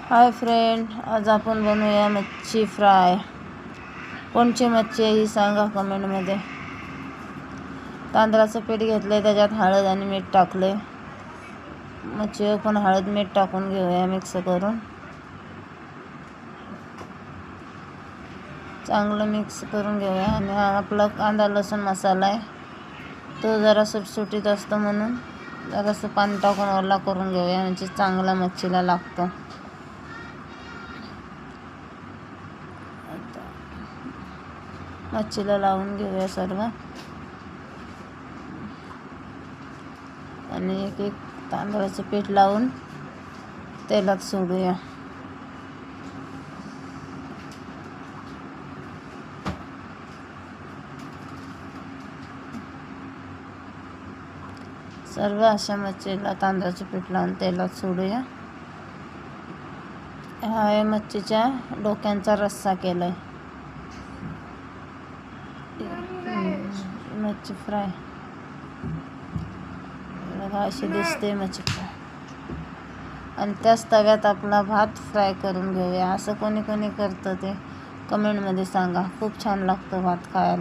Hi friend, आज आपण बनवूया मच्छी फ्राय. कोणची मच्छी आहे ही सांगा कमेंटमध्ये. तांदळाचं पीठ घेतलंय, त्याच्यात हळद आणि मीठ टाकले. मच्छीवर पण हळद मीठ टाकून घेऊया मिक्स करून. चांगलं मिक्स करून घेऊया. आणि हा आपला कांदा लसूण मसाला आहे, तो जरा सुटसुटीत असतो म्हणून जरासं पाणी टाकून ओला करून घेऊया, म्हणजे चांगला मच्छीला लागतो. मच्छीला लावून घेऊया सर्व. आणि एक एक तांदळाचं पीठ लावून तेलात सोडूया. सर्व अशा मच्छीला तांदळाचं पीठ लावून तेलात सोडूया. हा आहे मच्छीच्या डोक्यांचा रस्सा केलाय. मच्छी फ्राय बघा अशी दिसते मच्छी फ्राय. आणि त्याच तव्यात आपला भात फ्राय करून घेऊया. असं कोणी कोणी करतं ते कमेंटमध्ये सांगा. खूप छान लागतं भात खायला.